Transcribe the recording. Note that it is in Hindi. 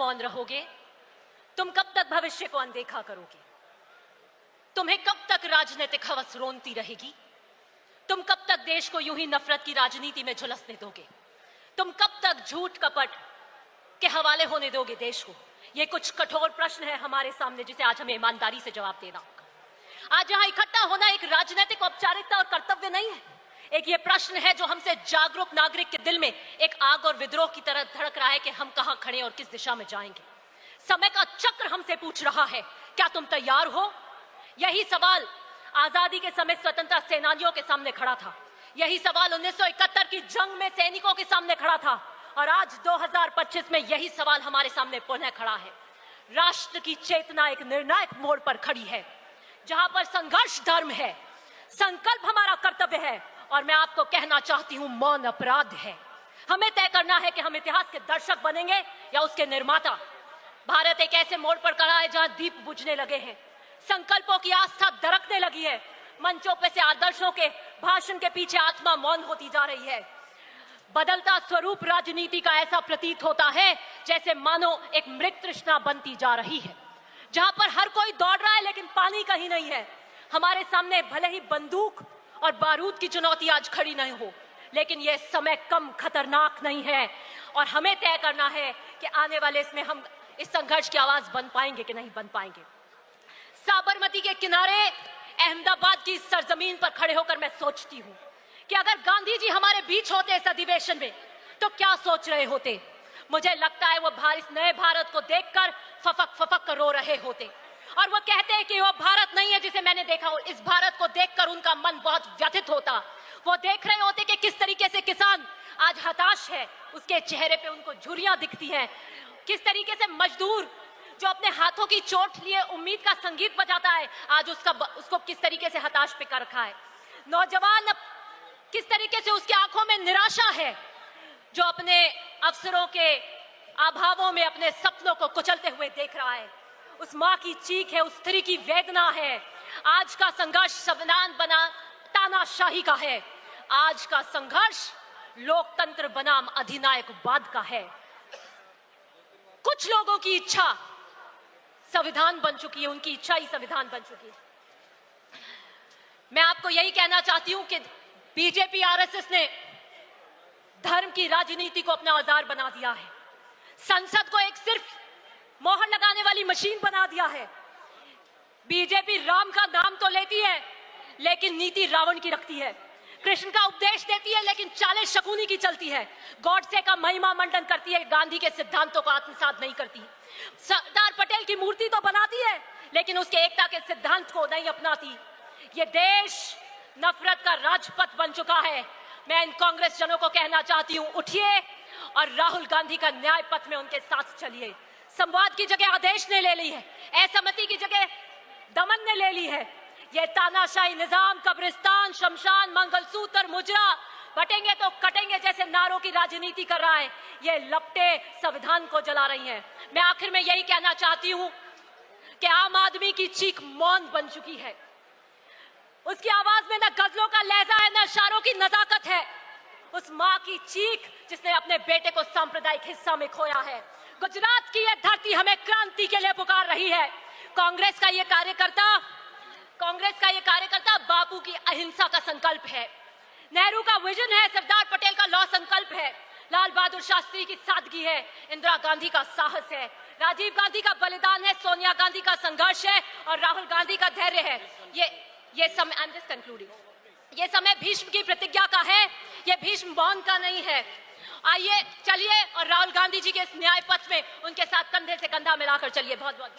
मौन रहोगे? तुम कब तक भविष्य को अनदेखा करोगे? तुम्हें कब तक राजनीतिक हवस रोनती रहेगी? तुम कब तक देश को यूं ही नफरत की राजनीति में झुलसने दोगे? तुम कब तक झूठ कपट के हवाले होने दोगे देश को? ये कुछ कठोर प्रश्न है हमारे सामने, जिसे आज हमें ईमानदारी से जवाब देना होगा। आज यहां इकट्ठा होना एक राजनीतिक औपचारिकता और कर्तव्य नहीं है। एक ये प्रश्न है जो हमसे जागरूक नागरिक के दिल में एक आग और विद्रोह की तरह धड़क रहा है कि हम कहां खड़े और किस दिशा में जाएंगे। समय का चक्र हमसे पूछ रहा है, क्या तुम तैयार हो? यही सवाल आजादी के समय स्वतंत्रता सेनानियों के सामने खड़ा था। यही सवाल 1971 की जंग में सैनिकों के सामने खड़ा था, और आज 2025 में यही सवाल हमारे सामने पुनः खड़ा है। राष्ट्र की चेतना एक निर्णायक मोड़ पर खड़ी है, जहां पर संघर्ष धर्म है, संकल्प हमारा कर्तव्य है, और मैं आपको कहना चाहती हूं, मौन अपराध है। हमें तय करना है कि हम इतिहास के दर्शक बनेंगे या उसके निर्माता। भारत एक ऐसे मोड़ पर खड़ा है जहां दीप बुझने लगे हैं, संकल्पों की आस्था दरकने लगी है, मंचों पे से आदर्शों के भाषण के पीछे आत्मा मौन होती जा रही है। बदलता स्वरूप राजनीति का ऐसा प्रतीत होता है जैसे मानो एक मृत तृष्णा बनती जा रही है, जहां पर हर कोई दौड़ रहा है लेकिन पानी कहीं नहीं है। हमारे सामने भले ही बंदूक और बारूद की चुनौती आज खड़ी नहीं हो, लेकिन यह समय कम खतरनाक नहीं है, और हमें तय करना है कि आने वाले इसमें हम इस संघर्ष की आवाज बन पाएंगे कि नहीं बन पाएंगे। साबरमती के किनारे अहमदाबाद की सरजमीन पर खड़े होकर मैं सोचती हूं कि अगर गांधी जी हमारे बीच होते इस अधिवेशन में तो क्या सोच रहे होते। मुझे लगता है वो इस नए भारत को देखकर फफक फफक कर रो रहे होते, और वो कहते हैं कि वो भारत नहीं है जिसे मैंने देखा हो। इस भारत को देखकर उनका मन बहुत व्यथित होता। वो देख रहे होते कि किस तरीके से किसान आज हताश है, उसके चेहरे पे उनको झुर्रियां दिखती हैं। किस तरीके से मजदूर जो अपने हाथों की चोट लिए उम्मीद का संगीत बजाता है, आज उसको किस तरीके से हताश पे कर रखा है। नौजवान किस तरीके से उसकी आंखों में निराशा है, जो अपने अवसरों के अभावों में अपने सपनों को कुचलते हुए देख रहा है। उस माँ की चीख है, उस स्त्री की वेदना है। आज का संघर्ष संविधान बना तानाशाही का है। आज का संघर्ष लोकतंत्र बनाम अधिनायकवाद का है। कुछ लोगों की इच्छा संविधान बन चुकी है, उनकी इच्छा ही संविधान बन चुकी है। मैं आपको यही कहना चाहती हूं कि बीजेपी आरएसएस ने धर्म की राजनीति को अपना औजार बना दिया है। संसद को एक सिर्फ मोहर लगाने वाली मशीन बना दिया है। बीजेपी राम का नाम तो लेती है लेकिन नीति रावण की रखती है। कृष्ण का उपदेश देती है लेकिन चालें शकुनी की चलती है। गॉडसे का महिमा मंडन करती है, गांधी के सिद्धांतों को आत्मसात नहीं करती। सरदार पटेल की मूर्ति तो बनाती है लेकिन उसके एकता के सिद्धांत को नहीं अपनाती। ये देश नफरत का राजपथ बन चुका है। मैं इन कांग्रेस जनों को कहना चाहती हूं, उठिए और राहुल गांधी का न्याय पथ में उनके साथ चलिए। संवाद की जगह आदेश ने ले ली है, असहमति की जगह दमन ने ले ली है। ये तानाशाही निजाम कब्रिस्तान, शमशान, मंगलसूत्र, मुजरा, बटेंगे तो कटेंगे जैसे नारों की राजनीति कर रहा है। ये लपटे संविधान को जला रही हैं। मैं आखिर में यही कहना चाहती हूं कि आम आदमी की चीख मौन बन चुकी है। उसकी आवाज में न गजलों का लहजा है, न इशारों की नजाकत है। उस माँ की चीख जिसने अपने बेटे को सांप्रदायिक हिस्सा में खोया है। गुजरात की यह धरती हमें क्रांति के लिए पुकार रही है। कांग्रेस का ये कार्यकर्ता बापू की अहिंसा का संकल्प है, नेहरू का विजन है, सरदार पटेल का लौह संकल्प है, लाल बहादुर शास्त्री की सादगी है, इंदिरा गांधी का साहस है, राजीव गांधी का बलिदान है, सोनिया गांधी का संघर्ष है, और राहुल गांधी का धैर्य है। ये समय, आई एम जस्ट कंक्लूडिंग, ये समय भीष्म की प्रतिज्ञा का है, ये भीष्म मौन का नहीं है। आइए चलिए और राहुल गांधी जी के इस न्याय पथ में उनके साथ कंधे से कंधा मिलाकर चलिए। बहुत बहुत